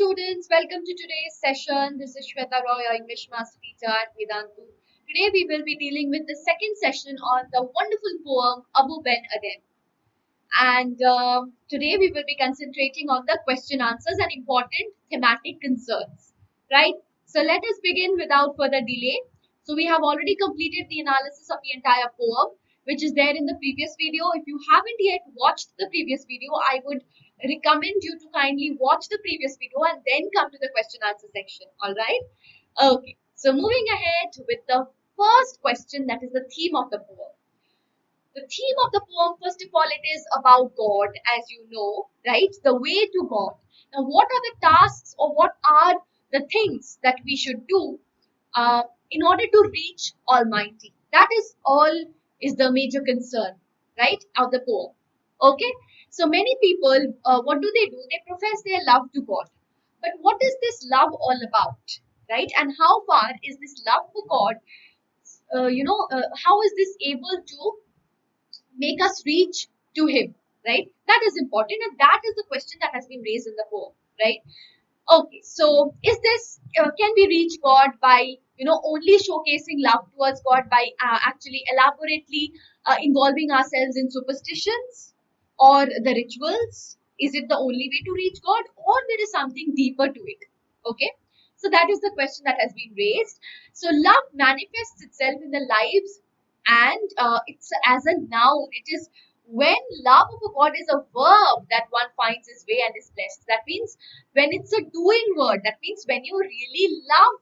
students, welcome to today's session. This is Sweta Roy, your English Master Teacher at Vedantu. Today we will be dealing with the second session on the wonderful poem Abou Ben Adhem. And today we will be concentrating on the question answers and important thematic concerns. Right? So let us begin without further delay. So we have already completed the analysis of the entire poem, which is there in the previous video. If you haven't yet watched the previous video, I would recommend you to kindly watch the previous video and then come to the question answer section. All right. Okay. So moving ahead with the first question, that is the theme of the poem. The theme of the poem, first of all, it is about God, as you know, right? The way to God. Now, what are the tasks or what are the things that we should do in order to reach Almighty? That is all is the major concern, right, of the poem. Okay, so many people, what do? They profess their love to God. But what is this love all about, right? And how far is this love for God? How is this able to make us reach to Him, right? That is important, and that is the question that has been raised in the poem, right? Okay, so is this can we reach God by only showcasing love towards God by actually elaborately involving ourselves in superstitions or the rituals? Is it the only way to reach God, or there is something deeper to it? Okay, so that is the question that has been raised. So love manifests itself in the lives, and it's as a noun. It is when love of a God is a verb that one finds his way and is blessed. That means when it's a doing word, that means when you really love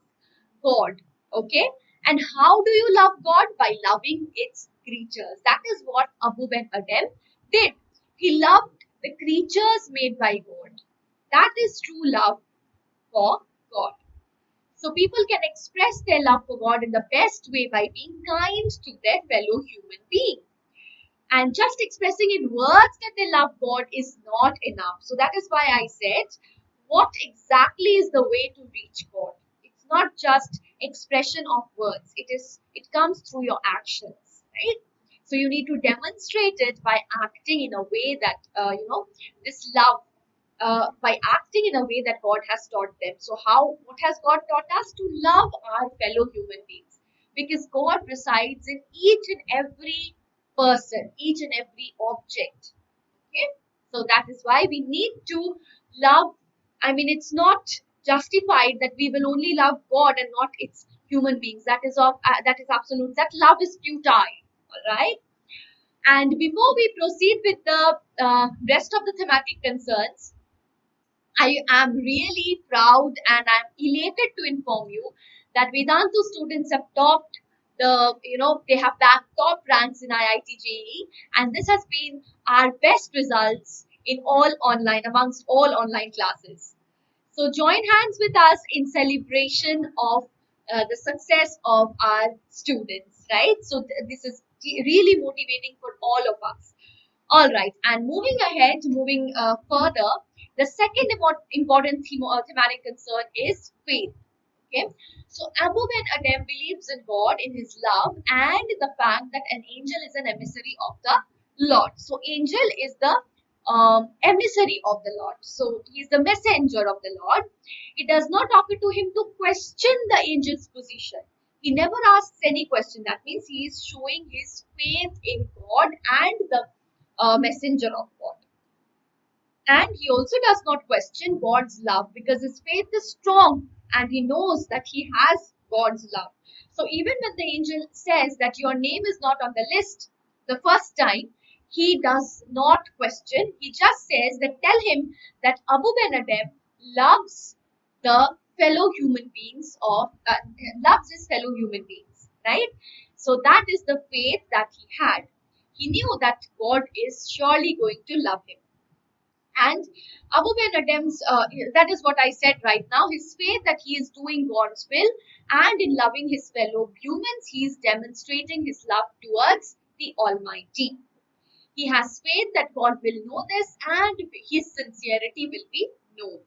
God. Okay, and how do you love God? By loving its creatures. That is what Abou Ben Adhem did. He loved the creatures made by God. That is true love for God. So people can express their love for God in the best way by being kind to their fellow human being. And just expressing in words that they love God is not enough. So that is why I said, what exactly is the way to reach God? It's not just expression of words. It comes through your actions, right? So you need to demonstrate it by acting in a way that this love. By acting in a way that God has taught them. So what has God taught us? To love our fellow human beings. Because God resides in each and every person, each and every object. Okay? So that is why we need to love. I mean, it's not justified that we will only love God and not its human beings. That is absolute. That love is futile. All right. And before we proceed with the rest of the thematic concerns, I am really proud and I'm elated to inform you that Vedantu students have topped they have backed top ranks in IIT JEE, and this has been our best results in amongst all online classes. So join hands with us in celebration of the success of our students, right? So this is really motivating for all of us. All right, and moving further, the second important thematic concern is faith. Okay, so Abou Ben Adhem believes in God, in His love, and the fact that an angel is an emissary of the Lord. So angel is the emissary of the Lord. So he is the messenger of the Lord. It does not occur to him to question the angel's position. He never asks any question. That means he is showing his faith in God and the messenger of God. And he also does not question God's love because his faith is strong and he knows that he has God's love. So even when the angel says that your name is not on the list the first time, he does not question. He just says that tell him that Abou Ben Adhem loves the fellow human beings loves his fellow human beings, right? So that is the faith that he had. He knew that God is surely going to love him. And Abou Ben Adhem's, that is what I said right now, his faith that he is doing God's will and in loving his fellow humans, he is demonstrating his love towards the Almighty. He has faith that God will know this and his sincerity will be known.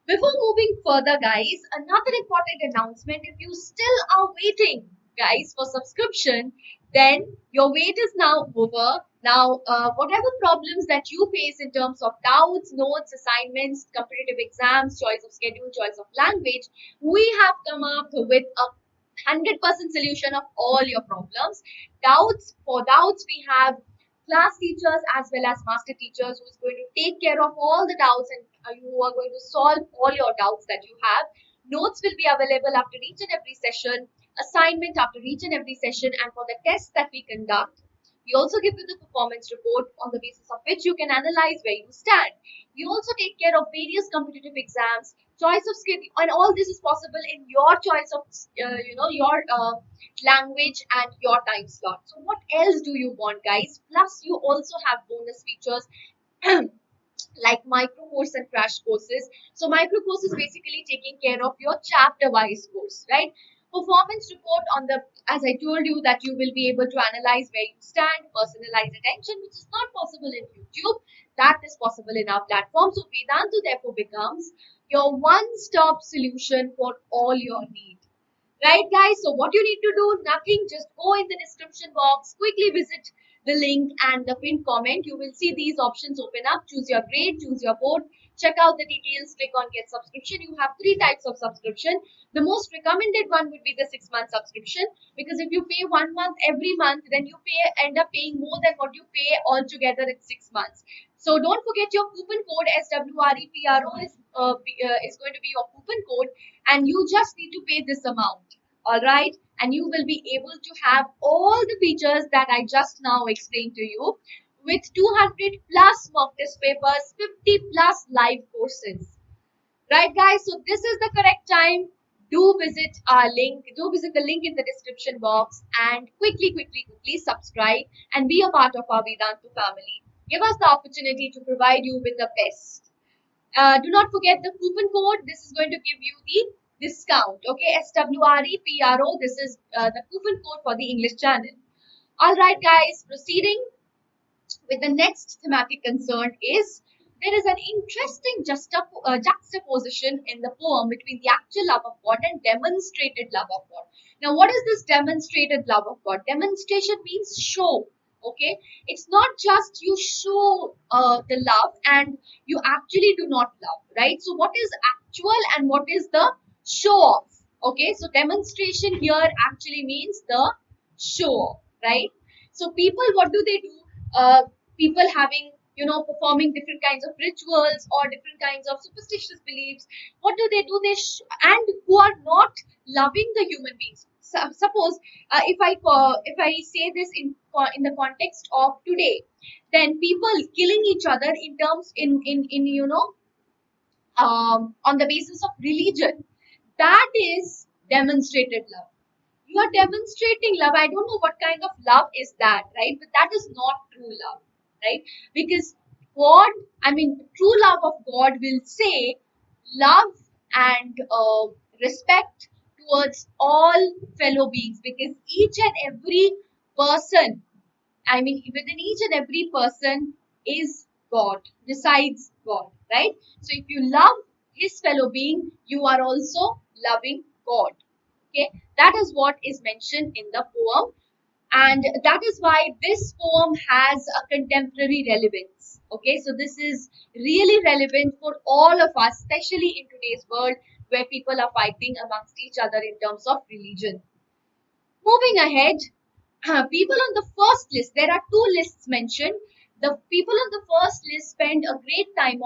Before moving further, guys, another important announcement. If you still are waiting, guys, for subscription, then your wait is now over. Now, whatever problems that you face in terms of doubts, notes, assignments, competitive exams, choice of schedule, choice of language, we have come up with a 100% solution of all your problems. For doubts, we have class teachers as well as master teachers who is going to take care of all the doubts, and you are going to solve all your doubts that you have. Notes will be available after each and every session, assignment after each and every session, and for the tests that we conduct, we also give you the performance report on the basis of which you can analyze where you stand. We also take care of various competitive exams, choice of skill, and all this is possible in your choice of, your language and your time slot. So what else do you want, guys? Plus, you also have bonus features like micro course and crash courses. So micro course is basically taking care of your chapter wise course, right? Performance report on the, as I told you, that you will be able to analyze where you stand, personalize attention, which is not possible in YouTube. That is possible in our platform. So Vedantu therefore becomes your one-stop solution for all your needs. Right, guys? So what you need to do, nothing, just go in the description box, quickly visit the link and the pinned comment. You will see these options open up. Choose your grade, choose your board, check out the details, click on get subscription. You have 3 types of subscription. The most recommended one would be the 6-month subscription, because if you pay 1 month every month, then you end up paying more than what you pay altogether in 6 months. So don't forget your coupon code SWREPRO is going to be your coupon code, and you just need to pay this amount. All right, and you will be able to have all the features that I just now explained to you, with 200 plus mock test papers, 50 plus live courses. Right, guys? So this is the correct time. Do visit our link. Do visit the link in the description box and quickly subscribe and be a part of our Vedantu family. Give us the opportunity to provide you with the best. Do not forget the coupon code. This is going to give you the discount. Okay, SWREPRO. This is the coupon code for the English channel. All right, guys. Proceeding with the next thematic concern is, there is an interesting juxtaposition in the poem between the actual love of God and demonstrated love of God. Now, what is this demonstrated love of God? Demonstration means show. Okay, it's not just you show the love and you actually do not love, right? So what is actual and what is the show off? Okay, so demonstration here actually means the show off, right? So people, what do they do? People having, performing different kinds of rituals or different kinds of superstitious beliefs, what do? And who are not loving the human beings. So, suppose if I say this in the context of today, then people killing each other in terms on the basis of religion, that is demonstrated love. You are demonstrating love. I don't know what kind of love is that, right? But that is not true love, right? Because God, true love of God will say love and respect towards all fellow beings, because each and every person, within each and every person is God, resides God, right? So if you love his fellow being, you are also loving God. Okay, that is what is mentioned in the poem, and that is why this poem has a contemporary relevance. Okay, so this is really relevant for all of us, especially in today's world where people are fighting amongst each other in terms of religion. Moving ahead, people on the first list, there are 2 lists mentioned. The people on the first list spend a great time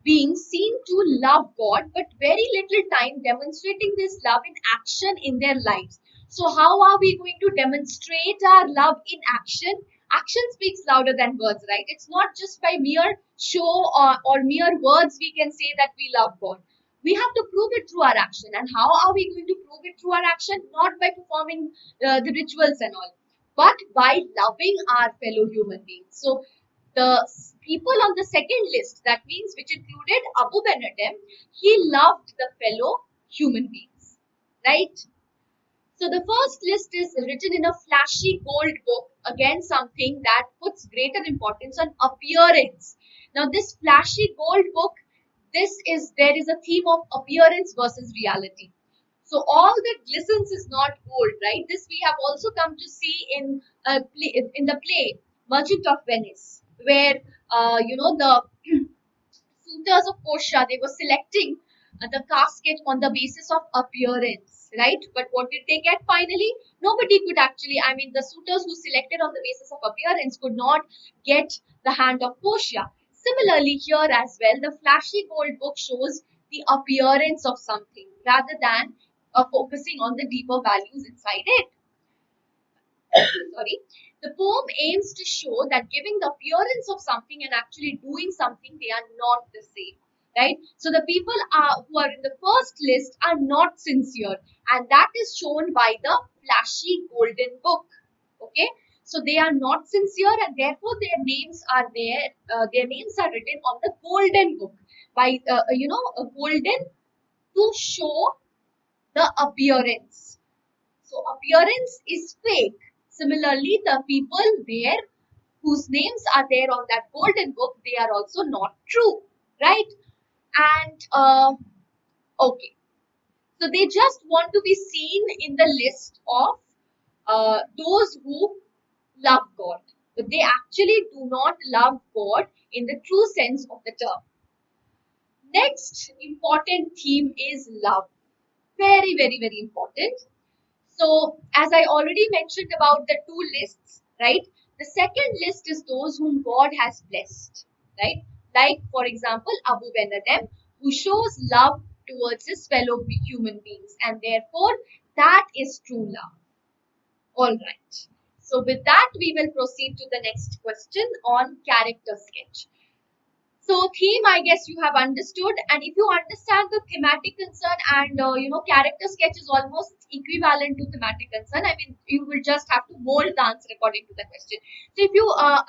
being seen to love God, but very little time demonstrating this love in action in their lives. So how are we going to demonstrate our love in action? Action speaks louder than words, right? It's not just by mere show or mere words we can say that we love God. We have to prove it through our action. And how are we going to prove it through our action? Not by performing the rituals and all, but by loving our fellow human beings. So the people on the second list, that means which included Abou Ben Adhem, he loved the fellow human beings, right? So the first list is written in a flashy gold book, again something that puts greater importance on appearance. Now this flashy gold book, there is a theme of appearance versus reality. So all that glistens is not gold, right? This we have also come to see in in the play Merchant of Venice, where the suitors of Portia, they were selecting the casket on the basis of appearance, right? But what did they get finally? Nobody could actually, I mean, the suitors who selected on the basis of appearance could not get the hand of Portia. Similarly, here as well, the flashy gold book shows the appearance of something rather than focusing on the deeper values inside it. Sorry. The poem aims to show that giving the appearance of something and actually doing something, they are not the same, right? So the people who are in the first list are not sincere, and that is shown by the flashy golden book. Okay, so they are not sincere, and therefore their names are there. Their names are written on the golden book by a golden to show the appearance. So appearance is fake. Similarly, the people there whose names are there on that golden book, they are also not true, right? And okay, so they just want to be seen in the list of those who love God, but they actually do not love God in the true sense of the term. Next important theme is love. Very, very, very important. So, as I already mentioned about the two lists, right? The second list is those whom God has blessed, right? Like, for example, Abou Ben Adhem, who shows love towards his fellow human beings, and therefore that is true love. All right. So, with that, we will proceed to the next question on character sketch. So theme, I guess you have understood, and if you understand the thematic concern and character sketch is almost equivalent to thematic concern. I mean, you will just have to mold the answer according to the question. So if you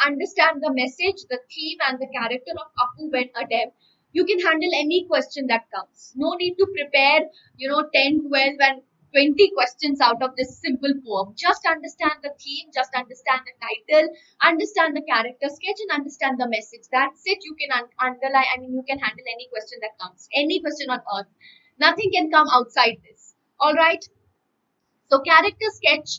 understand the message, the theme, and the character of Abou Ben Adhem, you can handle any question that comes. No need to prepare 10, 12, and 20 questions out of this simple poem. Just understand the theme, just understand the title, understand the character sketch, and understand the message. That's it. You can underline, I mean, you can handle any question that comes, any question on earth. Nothing can come outside this. All right. So, character sketch.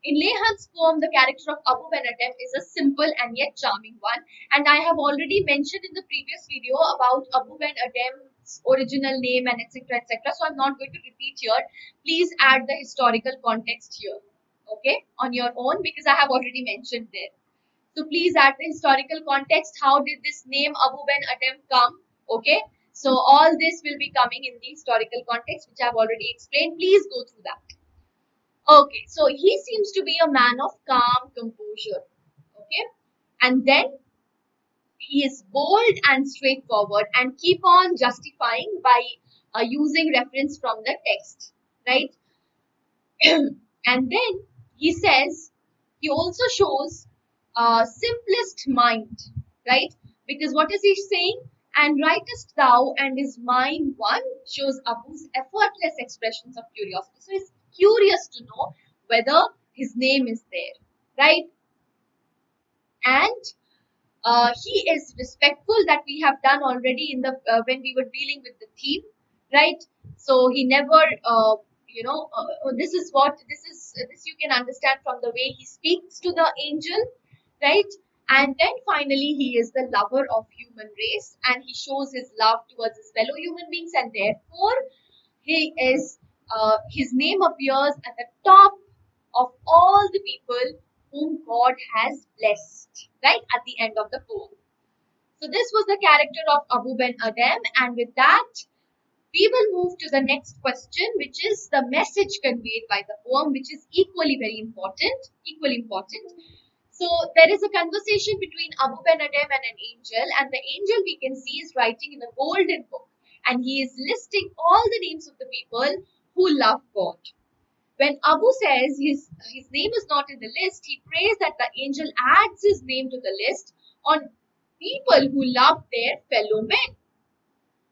In Leigh Hunt's poem, the character of Abou Ben Adhem is a simple and yet charming one. And I have already mentioned in the previous video about Abou Ben Adhem's original name and etc. etc. So I'm not going to repeat here. Please add the historical context here, okay, on your own, because I have already mentioned there. So please add the historical context. How did this name Abou Ben Adhem come? Okay. So all this will be coming in the historical context, which I have already explained. Please go through that. Okay, so he seems to be a man of calm composure. Okay, and then he is bold and straightforward and keep on justifying by using reference from the text, right? And then he says he also shows simplest mind, right? Because what is he saying? And writest thou, and is mine one, shows Abou's effortless expressions of curiosity. So he's curious to know whether his name is there, right? And he is respectful, that we have done already in the when we were dealing with the theme, right? So he never this you can understand from the way he speaks to the angel, right? And then finally he is the lover of human race, and he shows his love towards his fellow human beings, and therefore he is his name appears at the top of all the people whom God has blessed, right, at the end of the poem. So this was the character of Abou Ben Adhem, and with that we will move to the next question, which is the message conveyed by the poem, which is equally very important, So there is a conversation between Abou Ben Adhem and an angel, and the angel we can see is writing in a golden book, and he is listing all the names of the people who love God. When Abou says his name is not in the list, he prays that the angel adds his name to the list on people who love their fellow men.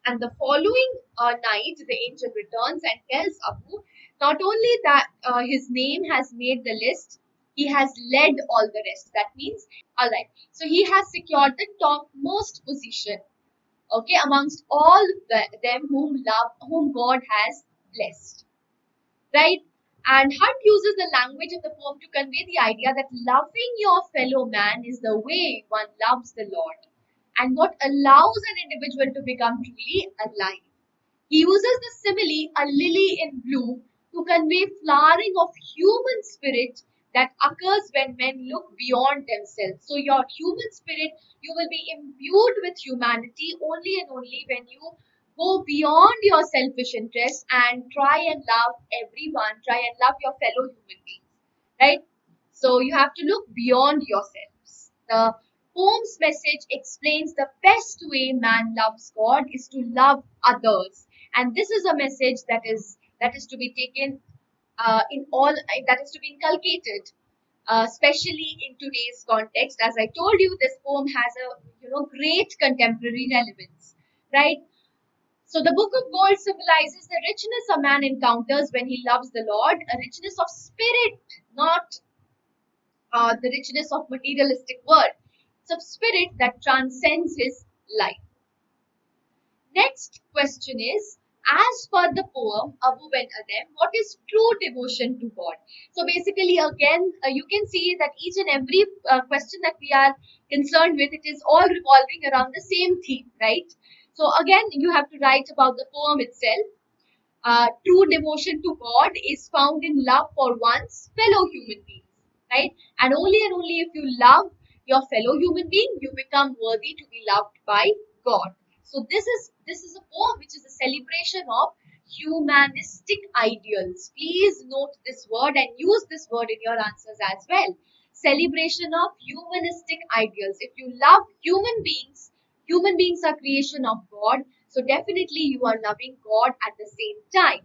And the following night, the angel returns and tells Abou not only that his name has made the list, he has led all the rest. That means, all right, so he has secured the topmost position. okay, amongst all them whom God has blessed, right? And Hunt uses the language of the poem to convey the idea that loving your fellow man is the way one loves the Lord, and what allows an individual to become truly alive. He uses the simile, a lily in bloom, to convey flowering of human spirit that occurs when men look beyond themselves. So, your human spirit, you will be imbued with humanity only and only when you go beyond your selfish interests and try and love everyone, try and love your fellow human beings, right? So, you have to look beyond yourselves. The poem's message explains the best way man loves God is to love others, and this is a message that is to be taken in all that is to be inculcated, especially in today's context. As I told you, this poem has a great contemporary relevance, right? So the Book of Gold symbolizes the richness a man encounters when he loves the Lord, a richness of spirit, not the richness of materialistic world. It's of spirit that transcends his life. Next question is, as per the poem Abou Ben Adhem, what is true devotion to God? So basically, again, you can see that each and every question that we are concerned with, it is all revolving around the same theme, right? So again, you have to write about the poem itself. True devotion to God is found in love for one's fellow human beings, right? And only if you love your fellow human being, you become worthy to be loved by God. So this is a poem which is a celebration of humanistic ideals. Please note this word and use this word in your answers as well. Celebration of humanistic ideals. If you love human beings are creation of God. So definitely you are loving God at the same time,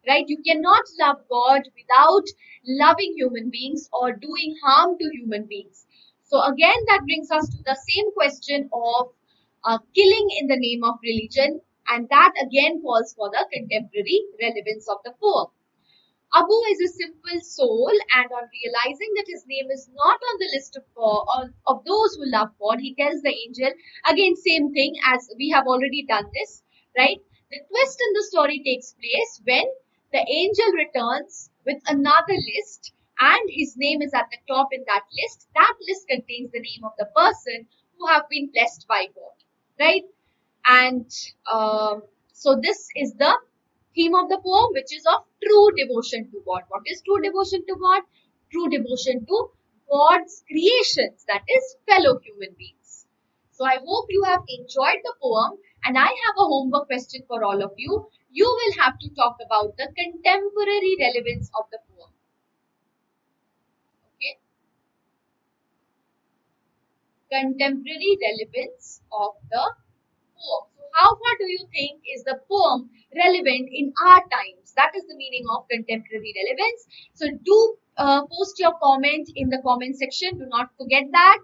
right? You cannot love God without loving human beings or doing harm to human beings. So again, that brings us to the same question of killing in the name of religion, and that again calls for the contemporary relevance of the poem. Abu is a simple soul, and on realizing that his name is not on the list of of those who love God, he tells the angel, again, same thing as we have already done this, right? The twist in the story takes place when the angel returns with another list, and his name is at the top in that list. That list contains the name of the person who have been blessed by God, right? And so this is the theme of the poem, which is of true devotion to God. What is true devotion to God? True devotion to God's creations, that is, fellow human beings. So I hope you have enjoyed the poem, and I have a homework question for all of you. You will have to talk about the contemporary relevance of the poem. Okay, contemporary relevance of the poem. So how far do you think is the poem relevant in our times? That is the meaning of contemporary relevance. So do post your comment in the comment section. Do not forget that.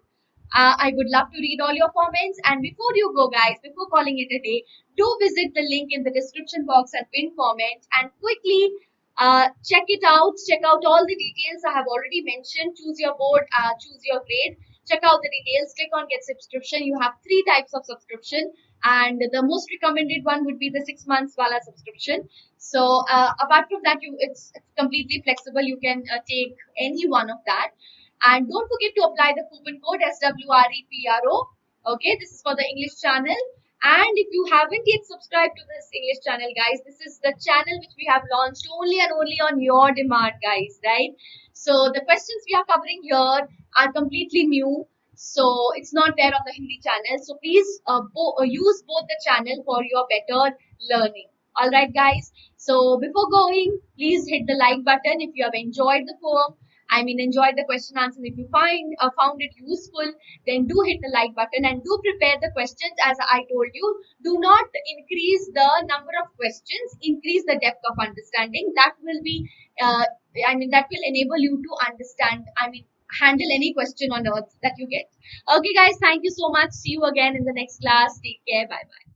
I would love to read all your comments. And before you go, guys, before calling it a day, do visit the link in the description box and pin comment and quickly check it out. Check out all the details I have already mentioned. Choose your board, choose your grade. Check out the details. Click on get subscription. You have 3 types of subscription, and the most recommended one would be the 6 months wala subscription. So apart from that, it's completely flexible. You can take any one of that. And don't forget to apply the coupon code SWREPRO. Okay, this is for the English channel. And if you haven't yet subscribed to this English channel, guys, this is the channel which we have launched only and only on your demand, guys, right? So the questions we are covering here are completely new. So it's not there on the Hindi channel. So please use both the channel for your better learning. All right, guys. So before going, please hit the like button if you have enjoyed the poem. I mean, enjoyed the question answer. If you found it useful, then do hit the like button and do prepare the questions. As I told you, do not increase the number of questions, increase the depth of understanding. That will be, that will enable you to understand, handle any question on earth that you get. Okay, guys, thank you so much. See you again in the next class. Take care. Bye bye.